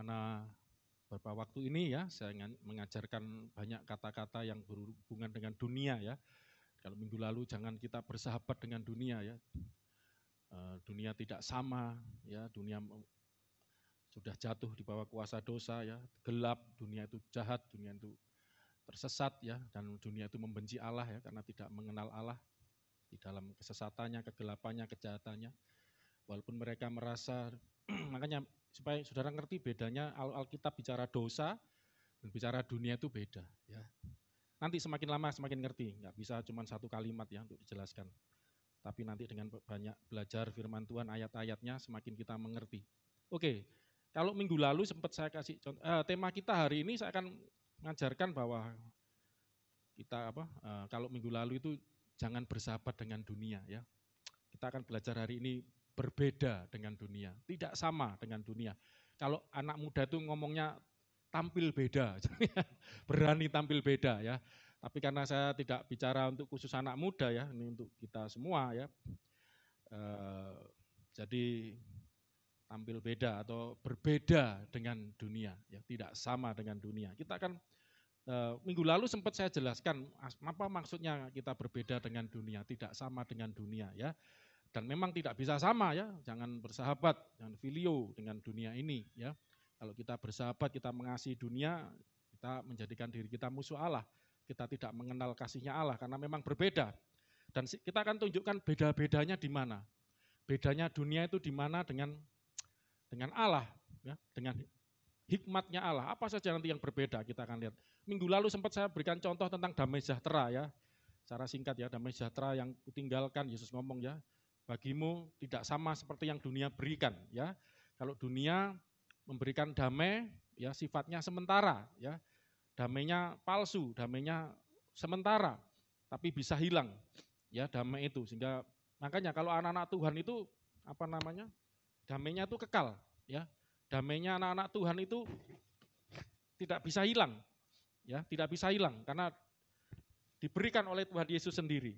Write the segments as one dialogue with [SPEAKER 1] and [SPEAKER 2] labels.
[SPEAKER 1] Mana beberapa waktu ini ya saya mengajarkan banyak kata-kata yang berhubungan dengan dunia ya. Kalau minggu lalu jangan kita bersahabat dengan dunia ya. Dunia tidak sama ya, dunia sudah jatuh di bawah kuasa dosa ya, gelap, dunia itu jahat, dunia itu tersesat ya, dan dunia itu membenci Allah ya karena tidak mengenal Allah di dalam kesesatannya, kegelapannya, kejahatannya. Walaupun mereka merasa makanya supaya saudara ngerti bedanya Alkitab bicara dosa dan bicara dunia itu beda ya. Nanti semakin lama semakin ngerti, nggak bisa cuma satu kalimat ya untuk dijelaskan. Tapi nanti dengan banyak belajar firman Tuhan ayat-ayatnya semakin kita mengerti. Oke, kalau minggu lalu sempat saya kasih contoh, tema kita hari ini saya akan mengajarkan bahwa kita kalau minggu lalu itu jangan bersahabat dengan dunia ya. Kita akan belajar hari ini berbeda dengan dunia, tidak sama dengan dunia. Kalau anak muda itu ngomongnya tampil beda, berani tampil beda ya. Tapi karena saya tidak bicara untuk khusus anak muda ya, ini untuk kita semua ya. Jadi tampil beda atau berbeda dengan dunia, ya tidak sama dengan dunia. Kita akan minggu lalu sempat saya jelaskan apa maksudnya kita berbeda dengan dunia, tidak sama dengan dunia ya. Dan memang tidak bisa sama ya, jangan bersahabat, jangan filio dengan dunia ini ya. Kalau kita bersahabat, kita mengasihi dunia, kita menjadikan diri kita musuh Allah. Kita tidak mengenal kasihnya Allah karena memang berbeda. Dan kita akan tunjukkan beda-bedanya di mana. Bedanya dunia itu di mana dengan Allah, ya, dengan hikmatnya Allah. Apa saja nanti yang berbeda kita akan lihat. Minggu lalu sempat saya berikan contoh tentang damai sejahtera ya. Secara singkat ya, damai sejahtera yang kutinggalkan, Yesus ngomong ya. Bagimu tidak sama seperti yang dunia berikan ya. Kalau dunia memberikan damai ya sifatnya sementara ya. Damainya palsu, damainya sementara tapi bisa hilang ya damai itu. Sehingga makanya kalau anak-anak Tuhan itu damainya itu kekal ya. Damainya anak-anak Tuhan itu tidak bisa hilang ya, tidak bisa hilang karena diberikan oleh Tuhan Yesus sendiri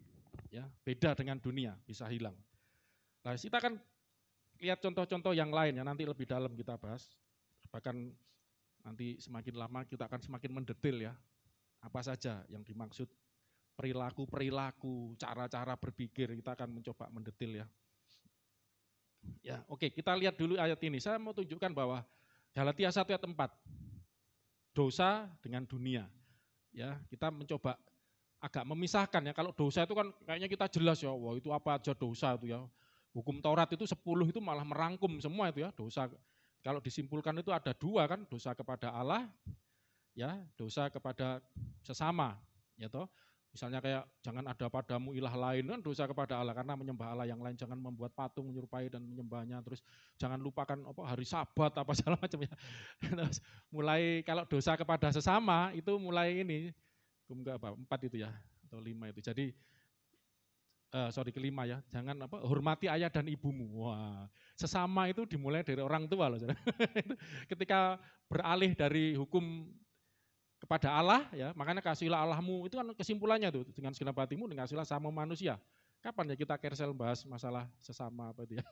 [SPEAKER 1] ya. Beda dengan dunia, bisa hilang. Nah, kita akan lihat contoh-contoh yang lain ya, nanti lebih dalam kita bahas. Bahkan nanti semakin lama kita akan semakin mendetail ya. Apa saja yang dimaksud perilaku-perilaku, cara-cara berpikir, kita akan mencoba mendetail ya. Ya, oke, kita lihat dulu ayat ini. Saya mau tunjukkan bahwa Galatia 1 ayat 4. Dosa dengan dunia. Ya, kita mencoba agak memisahkan ya. Kalau dosa itu kan kayaknya kita jelas ya, wah itu apa aja dosa itu ya. Hukum Taurat itu 10 itu malah merangkum semua itu ya, dosa. Kalau disimpulkan itu ada 2 kan, dosa kepada Allah, ya, dosa kepada sesama, ya toh. Misalnya kayak jangan ada padamu ilah lain kan dosa kepada Allah karena menyembah Allah yang lain, jangan membuat patung menyerupai dan menyembahnya, terus jangan lupakan hari Sabat apa segala macam ya. Terus mulai kalau dosa kepada sesama itu mulai ini, enggak 4 itu ya atau 5 itu. Jadi kelima ya, jangan hormati ayah dan ibumu. Wah, sesama itu dimulai dari orang tua loh. Ketika beralih dari hukum kepada Allah ya, makanya kasihlah Allahmu itu kan kesimpulannya tuh, dengan segenap hatimu dengan kasihlah sama manusia. Kapan ya kita kersel bahas masalah sesama apa itu ya?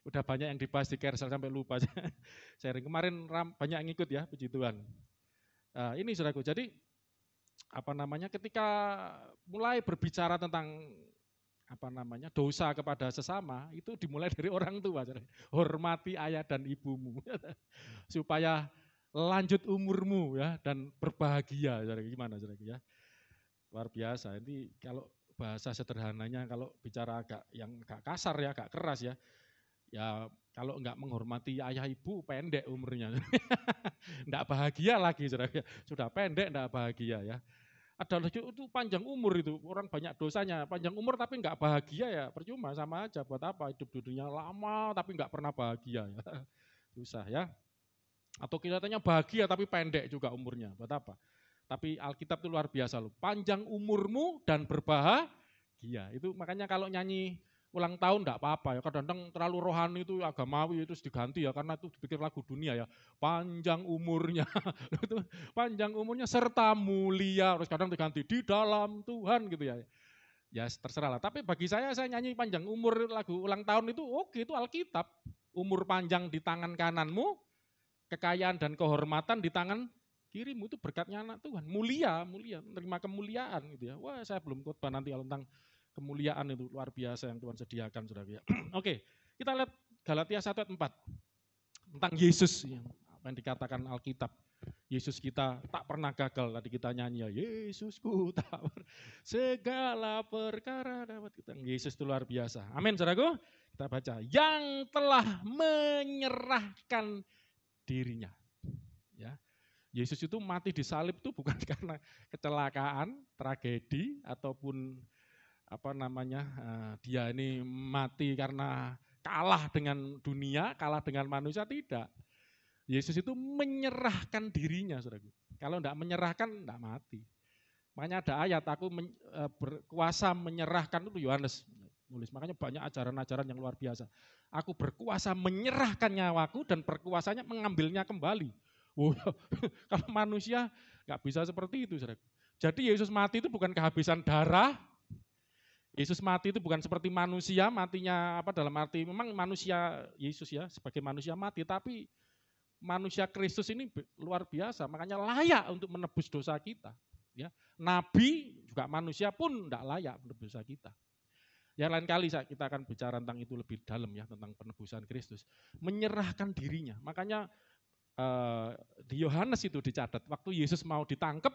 [SPEAKER 1] Udah banyak yang dibahas di kersel sampai lupa. Sharing kemarin banyak yang ikut ya, puji Tuhan. Ini saudaraku, jadi ketika mulai berbicara tentang dosa kepada sesama itu dimulai dari orang tua. Hormati ayah dan ibumu supaya lanjut umurmu ya dan berbahagia. Gimana ya? Luar biasa. Ini kalau bahasa sederhananya, kalau bicara agak kasar ya, agak keras ya. Ya kalau enggak menghormati ayah ibu pendek umurnya. Enggak bahagia lagi, sudah pendek enggak bahagia ya. Ada lagi itu panjang umur itu, orang banyak dosanya, panjang umur tapi enggak bahagia ya, percuma, sama aja, buat apa hidup di dunia lama tapi enggak pernah bahagia ya. Susah ya. Atau kelihatannya bahagia tapi pendek juga umurnya, buat apa? Tapi Alkitab itu luar biasa loh, panjang umurmu dan berbahagia. Itu makanya kalau nyanyi ulang tahun enggak apa-apa ya, kadang-kadang terlalu rohani itu agamawi itu diganti ya karena itu dipikir lagu dunia ya. Panjang umurnya itu panjang umurnya serta mulia, terus kadang diganti di dalam Tuhan gitu ya. Ya terserah lah, tapi bagi saya nyanyi panjang umur lagu ulang tahun itu oke, itu Alkitab. Umur panjang di tangan kananmu kekayaan dan kehormatan di tangan kirimu, itu berkatnya anak Tuhan. Mulia, menerima kemuliaan gitu ya. Wah, saya belum khotbah nanti tentang kemuliaan itu luar biasa yang Tuhan sediakan, saudara ya. Oke, kita lihat Galatia 1 ayat 4 tentang Yesus apa yang dikatakan Alkitab. Yesus kita tak pernah gagal, tadi kita nyanyi ya, Yesusku tak segala perkara dapat kita. Yesus itu luar biasa. Amin, saudaraku. Kita baca, yang telah menyerahkan dirinya. Ya. Yesus itu mati di salib itu bukan karena kecelakaan, tragedi, ataupun dia ini mati karena kalah dengan dunia, kalah dengan manusia, tidak. Yesus itu menyerahkan dirinya, saudaraku. Kalau tidak menyerahkan, tidak mati. Makanya ada ayat, aku berkuasa menyerahkan, itu Yohanes nulis. Makanya banyak ajaran-ajaran yang luar biasa. Aku berkuasa menyerahkan nyawaku dan berkuasanya mengambilnya kembali. Wow, kalau manusia nggak bisa seperti itu, saudaraku. Jadi Yesus mati itu bukan kehabisan darah. Yesus mati itu bukan seperti manusia, matinya dalam arti memang manusia Yesus ya sebagai manusia mati, tapi manusia Kristus ini luar biasa, makanya layak untuk menebus dosa kita. Ya, Nabi juga manusia pun tidak layak menebus dosa kita. Ya lain kali kita akan bicara tentang itu lebih dalam ya, tentang penebusan Kristus. Menyerahkan dirinya, makanya di Yohanes itu dicatat, waktu Yesus mau ditangkap,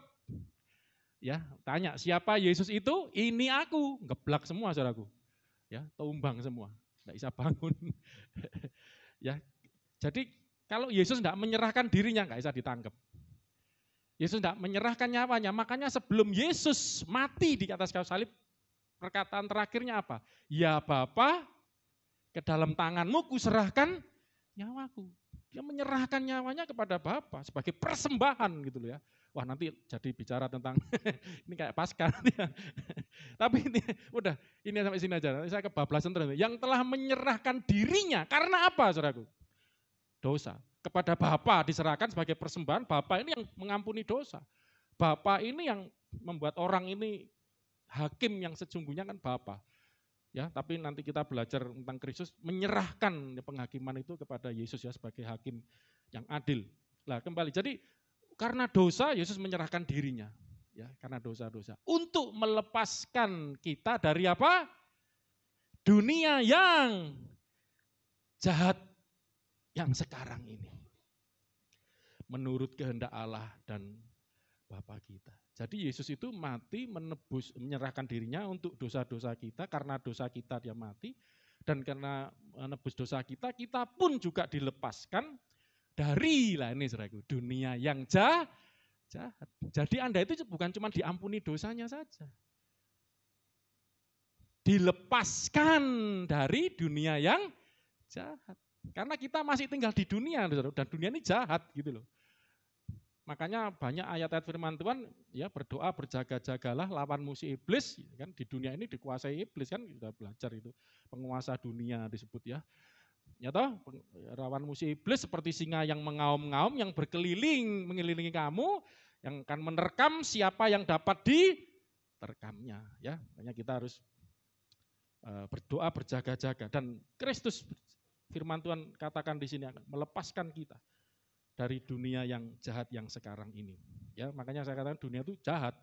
[SPEAKER 1] ya tanya siapa Yesus itu? Ini aku, geblak semua saudaraku, ya tumbang semua, tidak bisa bangun. Ya, jadi kalau Yesus tidak menyerahkan dirinya nggak bisa ditangkap. Yesus tidak menyerahkan nyawanya, makanya sebelum Yesus mati di atas kayu salib, perkataan terakhirnya apa? Ya Bapa, ke dalam tanganmu kuserahkan nyawaku. Dia menyerahkan nyawanya kepada Bapa sebagai persembahan gitu loh ya. Wah nanti jadi bicara tentang ini kayak Paskah. Tapi ini udah ini sampai sini aja. Nanti saya kebablasan terus. Yang telah menyerahkan dirinya karena apa, saudaraku? Dosa. Kepada Bapa diserahkan sebagai persembahan. Bapa ini yang mengampuni dosa. Bapa ini yang membuat orang ini hakim yang sesungguhnya kan Bapa. Ya, tapi nanti kita belajar tentang Kristus menyerahkan penghakiman itu kepada Yesus ya sebagai hakim yang adil. Nah, kembali. Jadi karena dosa Yesus menyerahkan dirinya, ya, karena dosa-dosa. Untuk melepaskan kita dari apa? Dunia yang jahat yang sekarang ini. Menurut kehendak Allah dan Bapa kita. Jadi Yesus itu mati menebus, menyerahkan dirinya untuk dosa-dosa kita, karena dosa kita dia mati, dan karena menebus dosa kita, kita pun juga dilepaskan dari dunia yang jahat. Jadi Anda itu bukan cuma diampuni dosanya saja, dilepaskan dari dunia yang jahat. Karena kita masih tinggal di dunia, dan dunia ini jahat gitu loh. Makanya banyak ayat-ayat firman Tuhan ya berdoa berjaga-jagalah lawan musuh iblis kan, di dunia ini dikuasai iblis kan, kita belajar itu penguasa dunia disebut ya. Ya toh, lawan musuh iblis seperti singa yang mengaum-ngaum yang berkeliling mengelilingi kamu yang akan menerkam siapa yang dapat diterkamnya ya. Makanya kita harus berdoa berjaga-jaga, dan Kristus firman Tuhan katakan di sini akan melepaskan kita dari dunia yang jahat yang sekarang ini. Ya, makanya saya katakan dunia itu jahat.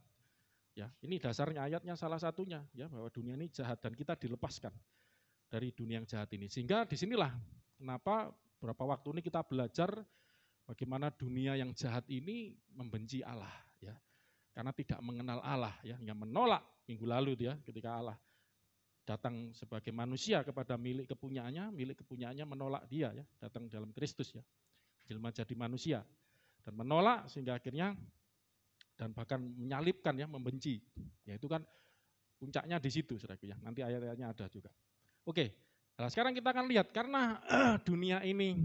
[SPEAKER 1] Ya, ini dasarnya ayatnya salah satunya ya, bahwa dunia ini jahat dan kita dilepaskan dari dunia yang jahat ini. Sehingga disinilah kenapa beberapa waktu ini kita belajar bagaimana dunia yang jahat ini membenci Allah ya. Karena tidak mengenal Allah ya, yang menolak minggu lalu ya, ketika Allah datang sebagai manusia kepada milik kepunyaannya menolak dia ya, datang dalam Kristus ya. Jelma jadi manusia dan menolak sehingga akhirnya dan bahkan menyalibkan ya, membenci. Ya itu kan puncaknya di situ saudaraku ya. Nanti ayat-ayatnya ada juga. Oke. Nah, sekarang kita akan lihat karena dunia ini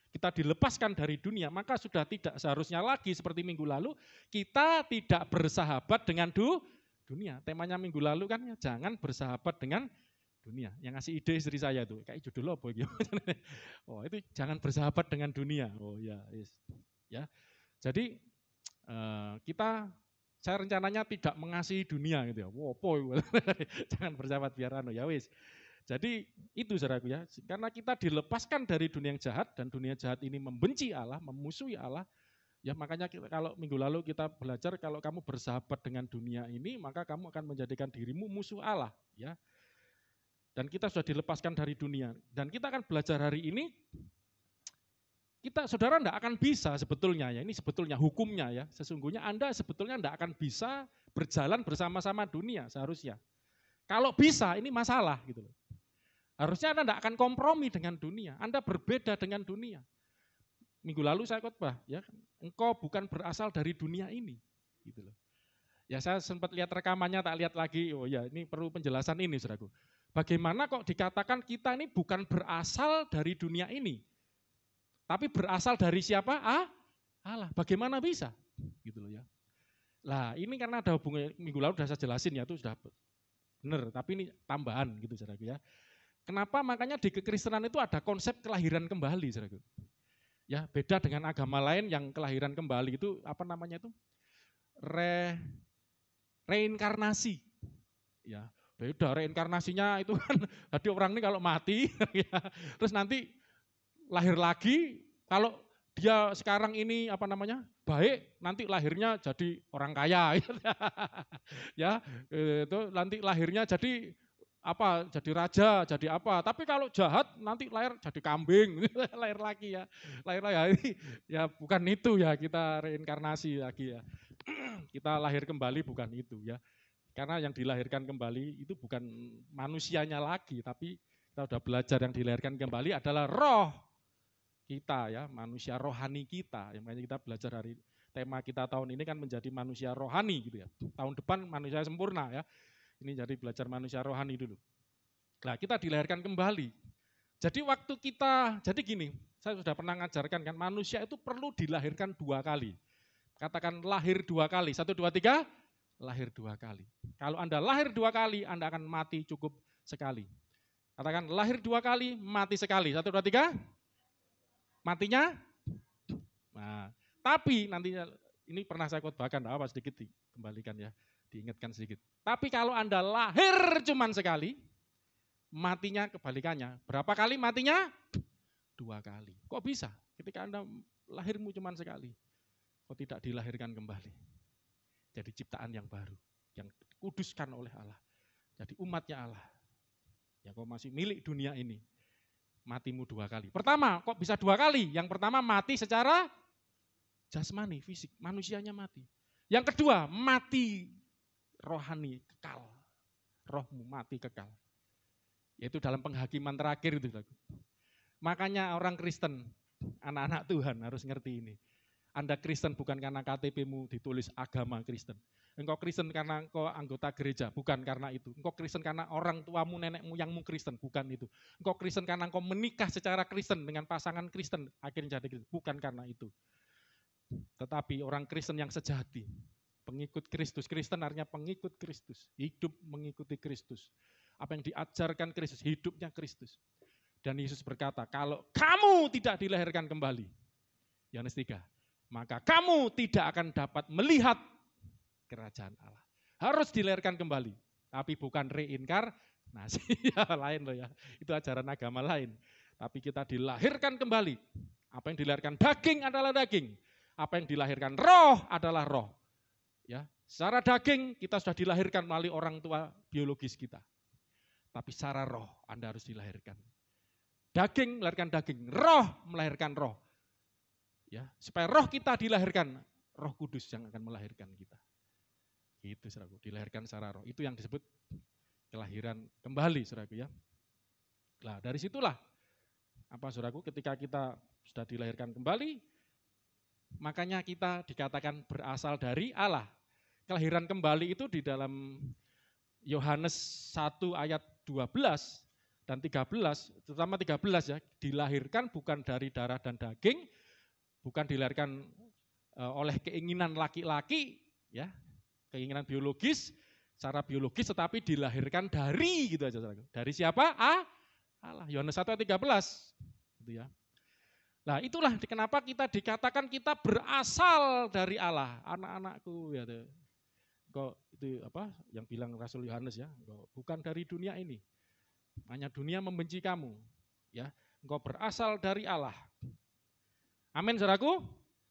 [SPEAKER 1] kita dilepaskan dari dunia, maka sudah tidak seharusnya lagi seperti minggu lalu kita tidak bersahabat dengan dunia. Temanya minggu lalu kan jangan bersahabat dengan dunia. Yang ngasih ide istri saya tuh, kayak judul apa gitu. Oh, itu jangan bersahabat dengan dunia. Oh ya, yes. Ya. Jadi saya rencananya tidak mengasihi dunia gitu ya. Wopo, jangan bersahabat biar ya wis. Jadi itu saudaraku ya, karena kita dilepaskan dari dunia yang jahat dan dunia jahat ini membenci Allah, memusuhi Allah. Ya makanya kalau minggu lalu kita belajar kalau kamu bersahabat dengan dunia ini maka kamu akan menjadikan dirimu musuh Allah ya. Dan kita sudah dilepaskan dari dunia dan kita akan belajar hari ini saudara enggak akan bisa sebetulnya ya, ini sebetulnya hukumnya ya. Sesungguhnya Anda sebetulnya enggak akan bisa berjalan bersama-sama dunia seharusnya. Kalau bisa ini masalah gitu loh. Harusnya Anda enggak akan kompromi dengan dunia, Anda berbeda dengan dunia. Minggu lalu saya khotbah, ya, engkau bukan berasal dari dunia ini, gitu loh. Ya saya sempat lihat rekamannya, tak lihat lagi. Oh ya, ini perlu penjelasan ini, saudaraku. Bagaimana kok dikatakan kita ini bukan berasal dari dunia ini, tapi berasal dari siapa? Allah. Bagaimana bisa? Gitu loh ya. Lah ini karena ada hubungan, minggu lalu sudah saya jelasin ya, itu sudah benar. Tapi ini tambahan, gitu, saudaraku ya. Kenapa makanya di kekristenan itu ada konsep kelahiran kembali, saudaraku. Ya, beda dengan agama lain yang kelahiran kembali itu apa namanya itu? Reinkarnasi. Ya, beda reinkarnasinya itu kan jadi orang ini kalau mati ya, terus nanti lahir lagi, kalau dia sekarang ini apa namanya? Baik, nanti lahirnya jadi orang kaya. Ya, itu nanti lahirnya jadi apa, jadi raja, jadi apa. Tapi kalau jahat nanti lahir jadi kambing, lahir lagi ya. Lahir lagi ya bukan itu ya, kita reinkarnasi lagi ya. Kita lahir kembali bukan itu ya. Karena yang dilahirkan kembali itu bukan manusianya lagi, tapi kita sudah belajar yang dilahirkan kembali adalah roh kita ya, manusia rohani kita. Yang makanya kita belajar hari tema kita tahun ini kan menjadi manusia rohani gitu ya. Tahun depan manusia sempurna ya. Ini jadi belajar manusia rohani dulu. Nah kita dilahirkan kembali. Jadi waktu kita, jadi gini, saya sudah pernah ngajarkan kan, manusia itu perlu dilahirkan 2 kali. Katakan lahir 2 kali, 1, 2, 3, lahir 2 kali. Kalau Anda lahir 2 kali, Anda akan mati cukup sekali. Katakan lahir 2 kali, mati sekali, 1, 2, 3, matinya. Nah, tapi nantinya, ini pernah saya khotbahkan, apa sedikit dikembalikan ya. Diingatkan sedikit. Tapi kalau Anda lahir cuma sekali, matinya kebalikannya. Berapa kali matinya? 2 kali. Kok bisa? Ketika Anda lahirmu cuma sekali, kok tidak dilahirkan kembali? Jadi ciptaan yang baru, yang dikuduskan oleh Allah. Jadi umatnya Allah. Yang kau masih milik dunia ini. Matimu 2 kali. Pertama, kok bisa 2 kali? Yang pertama mati secara jasmani, fisik. Manusianya mati. Yang kedua, mati rohani, kekal. Rohmu mati kekal. Yaitu dalam penghakiman terakhir itu. Makanya orang Kristen, anak-anak Tuhan harus ngerti ini. Anda Kristen bukan karena KTP-mu ditulis agama Kristen. Engkau Kristen karena engkau anggota gereja, bukan karena itu. Engkau Kristen karena orang tuamu, nenek moyangmu Kristen, bukan itu. Engkau Kristen karena engkau menikah secara Kristen dengan pasangan Kristen, akhirnya jadi Kristen, bukan karena itu. Tetapi orang Kristen yang sejati, pengikut Kristus. Kristen artinya pengikut Kristus. Hidup mengikuti Kristus. Apa yang diajarkan Kristus, hidupnya Kristus. Dan Yesus berkata, kalau kamu tidak dilahirkan kembali, Yohanes 3, maka kamu tidak akan dapat melihat kerajaan Allah. Harus dilahirkan kembali. Tapi bukan reinkarnasi. Ya, lain loh ya. Itu ajaran agama lain. Tapi kita dilahirkan kembali. Apa yang dilahirkan daging adalah daging. Apa yang dilahirkan roh adalah roh. Ya, secara daging kita sudah dilahirkan melalui orang tua biologis kita. Tapi secara roh Anda harus dilahirkan. Daging melahirkan daging, roh melahirkan roh. Ya, supaya roh kita dilahirkan, Roh Kudus yang akan melahirkan kita. Itu saudaraku, dilahirkan secara roh. Itu yang disebut kelahiran kembali saudaraku ya. Nah, dari situlah apa saudaraku, ketika kita sudah dilahirkan kembali, makanya kita dikatakan berasal dari Allah. Kelahiran kembali itu di dalam Yohanes 1 ayat 12 dan 13, terutama 13 ya, dilahirkan bukan dari darah dan daging, bukan dilahirkan oleh keinginan laki-laki, ya, keinginan biologis, secara biologis, tetapi dilahirkan dari, gitu aja, dari siapa? Allah. Yohanes 1 ayat 13, gitu ya. Nah itulah kenapa kita dikatakan kita berasal dari Allah, anak-anakku, ya. Kok itu apa yang bilang Rasul Yohanes ya, bukan dari dunia ini. Makanya dunia membenci kamu. Ya, engkau berasal dari Allah. Amin, saudaraku.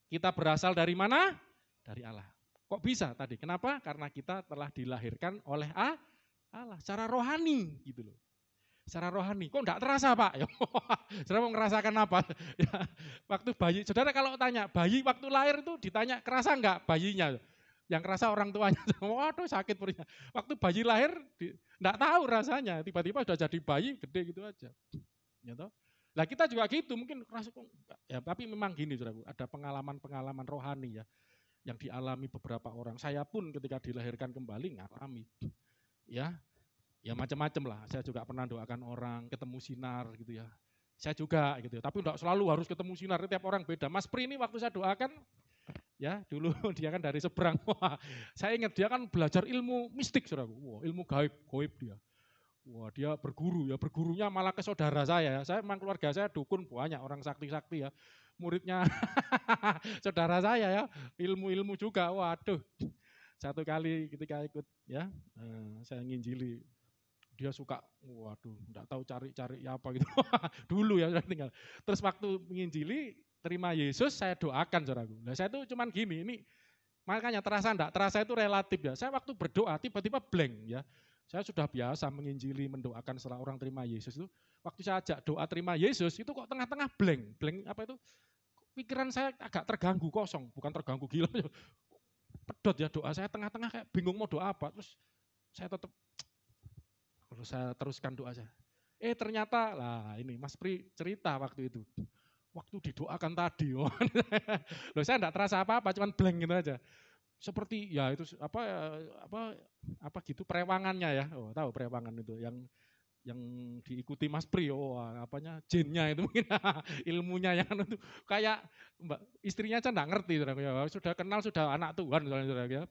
[SPEAKER 1] Kita berasal dari mana? Dari Allah. Kok bisa tadi? Kenapa? Karena kita telah dilahirkan oleh Allah secara rohani gitu loh. Secara rohani. Kok enggak terasa, Pak? Ya, saudara mau ngerasakan apa? Ya, waktu bayi, saudara kalau tanya, bayi waktu lahir itu ditanya, kerasa enggak bayinya? Yang kerasa orang tuanya, waduh sakit perutnya. Waktu bayi lahir, enggak tahu rasanya. Tiba-tiba sudah jadi bayi, gede gitu aja. Ya toh? Lah kita juga gitu, mungkin kerasa kok enggak. Ya, tapi memang gini, saudara, ada pengalaman-pengalaman rohani ya, yang dialami beberapa orang. Saya pun ketika dilahirkan kembali ngalami. Ya macam-macam lah. Saya juga pernah doakan orang ketemu sinar gitu ya. Saya juga gitu. Tapi enggak selalu harus ketemu sinar. Tiap orang beda. Mas Pri ini waktu saya doakan, ya dulu dia kan dari seberang. Wah, saya ingat dia kan belajar ilmu mistik, saudaraku. Wah, ilmu gaib dia. Wah, dia berguru ya. Bergurunya malah ke saudara saya. Saya memang keluarga saya dukun banyak orang sakti-sakti ya. Muridnya saudara saya ya. Ilmu-ilmu juga. Waduh. Satu kali ketika ikut ya, saya nginjili. Dia suka, waduh, enggak tahu cari-cari apa gitu. Dulu ya saya tinggal. Terus waktu menginjili, terima Yesus, saya doakan, saudaraku. Nah saya tuh cuman gini, ini makanya terasa enggak, terasa itu relatif ya. Saya waktu berdoa tiba-tiba blank ya. Saya sudah biasa menginjili, mendoakan setelah orang terima Yesus itu. Waktu saya ajak doa terima Yesus, itu kok tengah-tengah blank. Blank apa itu? Pikiran saya agak terganggu, kosong. Bukan terganggu gila. Pedot ya doa saya tengah-tengah kayak bingung mau doa apa. Terus saya tetap terus saya teruskan doa saya. Ternyata lah ini Mas Pri cerita waktu itu. Waktu didoakan tadi. Loh saya enggak terasa apa-apa, cuman blank gitu aja. Seperti ya itu apa gitu perewangannya ya. Oh, tahu perewangan itu yang diikuti Mas Pri. Oh, apanya jinnya itu mungkin ilmunya yang itu kayak Mbak istrinya aja enggak ngerti ya. Sudah kenal sudah anak Tuhan misalnya ya.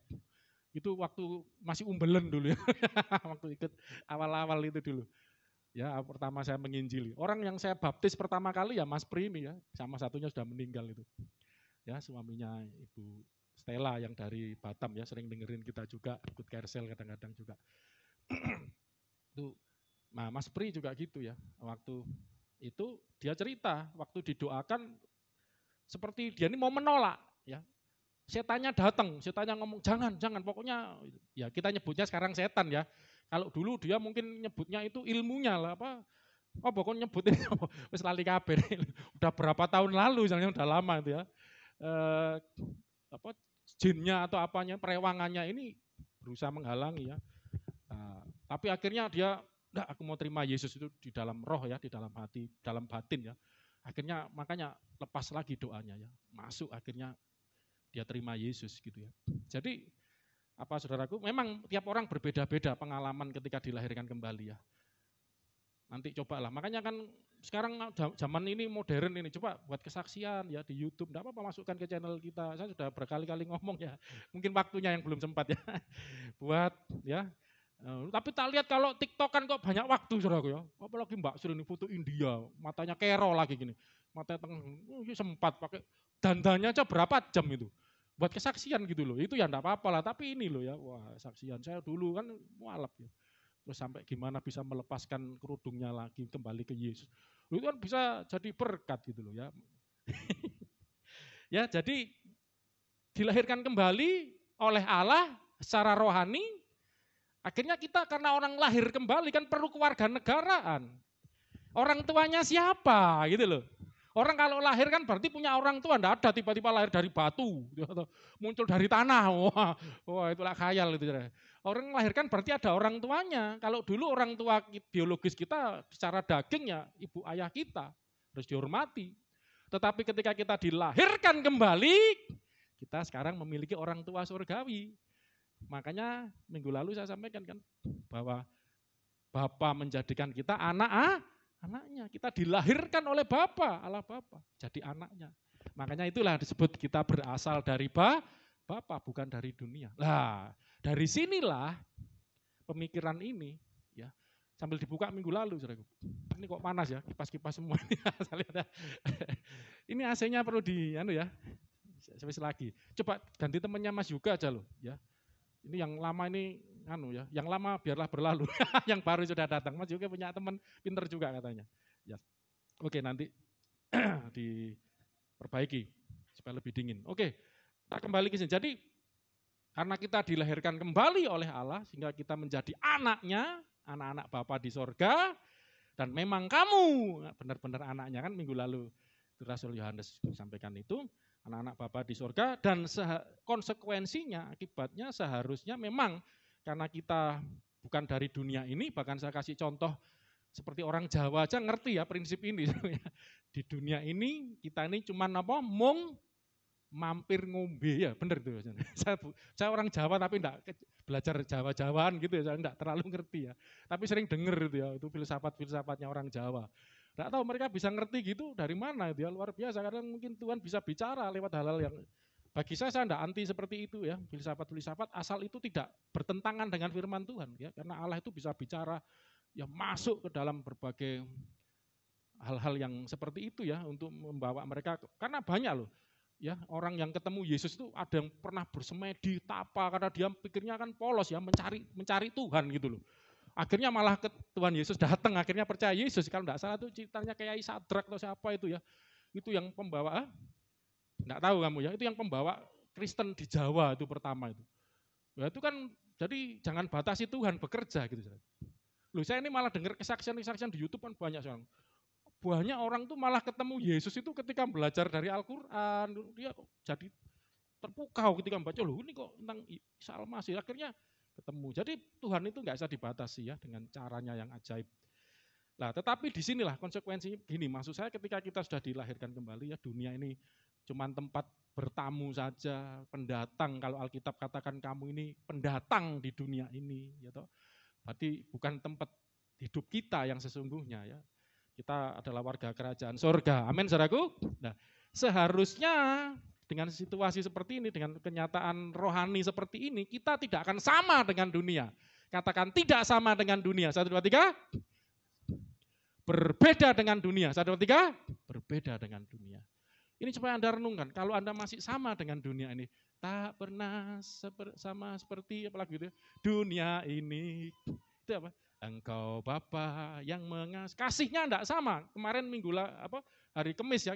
[SPEAKER 1] Itu waktu masih umbelen dulu ya, waktu ikut awal-awal itu dulu. Ya pertama saya menginjili. Orang yang saya baptis pertama kali ya Mas Pri ini ya, sama satunya sudah meninggal itu. Ya suaminya Ibu Stella yang dari Batam ya, sering dengerin kita juga, ikut Kersel kadang-kadang juga. Itu, nah Mas Pri juga gitu ya, waktu itu dia cerita, waktu didoakan seperti dia ini mau menolak ya. Setannya datang, setannya ngomong jangan, pokoknya ya kita nyebutnya sekarang setan ya. Kalau dulu dia mungkin nyebutnya itu ilmunya lah apa. Oh pokoknya nyebutin wis lali kabeh. Udah berapa tahun lalu misalnya udah lama itu ya. Apa jinnya atau apanya perewangannya ini berusaha menghalangi ya. Tapi akhirnya dia enggak, aku mau terima Yesus itu di dalam roh ya, di dalam hati, dalam batin ya. Akhirnya makanya lepas lagi doanya ya. Masuk akhirnya dia terima Yesus gitu ya. Jadi apa saudaraku, memang tiap orang berbeda-beda pengalaman ketika dilahirkan kembali ya. Nanti cobalah, makanya kan sekarang zaman ini modern ini, coba buat kesaksian ya di YouTube, enggak apa-apa masukkan ke channel kita. Saya sudah berkali-kali ngomong ya, mungkin waktunya yang belum sempat ya. Buat ya. Tapi tak lihat kalau TikTok kan kok banyak waktu saudaraku ya. Apalagi Mbak Sri ini foto India, matanya kero lagi gini. Matanya tengah, sempat pakai dandannya aja berapa jam itu. Buat kesaksian gitu loh, itu ya enggak apa-apa lah, tapi ini loh ya, wah saksian saya dulu kan mualaf ya. Terus sampai gimana bisa melepaskan kerudungnya lagi kembali ke Yesus. Itu kan bisa jadi berkat gitu loh ya. Ya jadi dilahirkan kembali oleh Allah secara rohani, akhirnya kita karena orang lahir kembali kan perlu kewarganegaraan. Orang tuanya siapa gitu loh. Orang kalau lahir kan berarti punya orang tua, enggak ada tiba-tiba lahir dari batu, muncul dari tanah, wah itulah khayal itu. Orang lahir kan berarti ada orang tuanya. Kalau dulu orang tua biologis kita secara daging ya ibu ayah kita, harus dihormati. Tetapi ketika kita dilahirkan kembali, kita sekarang memiliki orang tua surgawi. Makanya minggu lalu saya sampaikan kan bahwa Bapa menjadikan kita anaknya, kita dilahirkan oleh Bapa, Allah Bapa, jadi anaknya. Makanya itulah disebut kita berasal dari Bapa, bukan dari dunia. Nah, dari sinilah pemikiran ini, ya sambil dibuka minggu lalu, saudaraku. Ini kok panas ya, kipas-kipas semua ini. Ini AC-nya perlu lagi. Coba ganti temannya Mas Yuga aja loh, ya. Ini yang lama ini yang lama biarlah berlalu, yang baru sudah datang. Mas Yogi punya teman pinter juga katanya. Ya. Oke, nanti diperbaiki supaya lebih dingin. Oke, kita kembali ke sini. Jadi karena kita dilahirkan kembali oleh Allah sehingga kita menjadi anaknya, anak-anak Bapa di sorga, dan memang kamu benar-benar anaknya, kan minggu lalu Rasul Yohanes sampaikan itu, anak-anak Bapa di sorga, dan konsekuensinya, akibatnya seharusnya memang karena kita bukan dari dunia ini, bahkan saya kasih contoh seperti orang Jawa aja ngerti ya prinsip ini. Di dunia ini kita ini cuma mung mampir ngombe, ya benar tuh. Saya orang Jawa tapi enggak belajar Jawa-Jawaan gitu ya, saya enggak terlalu ngerti ya. Tapi sering dengar itu ya, itu filsafat-filsafatnya orang Jawa. Enggak tahu mereka bisa ngerti gitu dari mana itu ya, luar biasa. Karena mungkin Tuhan bisa bicara lewat hal-hal yang bagi saya enggak anti seperti itu ya, filsafat-filsafat asal itu tidak bertentangan dengan firman Tuhan ya, karena Allah itu bisa bicara ya, masuk ke dalam berbagai hal-hal yang seperti itu ya, untuk membawa mereka, karena banyak loh ya orang yang ketemu Yesus itu ada yang pernah bersemedi tapa karena dia pikirnya kan polos ya, mencari Tuhan gitu loh. Akhirnya malah ke Tuhan Yesus datang, akhirnya percaya Yesus. Kalau enggak salah itu ceritanya kayak Sadrak atau siapa itu ya. Itu yang pembawa, enggak tahu kamu ya, itu yang pembawa Kristen di Jawa itu pertama itu. Ya itu kan, jadi jangan batasi Tuhan bekerja gitu. Loh, saya ini malah dengar kesaksian-kesaksian di YouTube kan banyak sekarang. Banyak orang tuh malah ketemu Yesus itu ketika belajar dari Al-Quran, dia jadi terpukau ketika membaca, loh ini kok tentang Isa Al-Masih, akhirnya ketemu. Jadi Tuhan itu nggak bisa dibatasi ya dengan caranya yang ajaib. Nah, tetapi di sinilah konsekuensinya gini, maksud saya ketika kita sudah dilahirkan kembali ya, dunia ini cuma tempat bertamu saja, pendatang. Kalau Alkitab katakan kamu ini pendatang di dunia ini, ya toh. Berarti bukan tempat hidup kita yang sesungguhnya ya. Kita adalah warga kerajaan surga. Amin, saudaraku. Nah, seharusnya dengan situasi seperti ini, dengan kenyataan rohani seperti ini, kita tidak akan sama dengan dunia. Katakan tidak sama dengan dunia. 1, 2, 3. Berbeda dengan dunia. 1, 2, 3. Berbeda dengan dunia. Ini supaya Anda renungkan. Kalau Anda masih sama dengan dunia ini, tak pernah sama seperti apalagi gitu. Dunia ini itu apa? Engkau Bapa yang kasihnya enggak sama. Kemarin hari Kamis ya,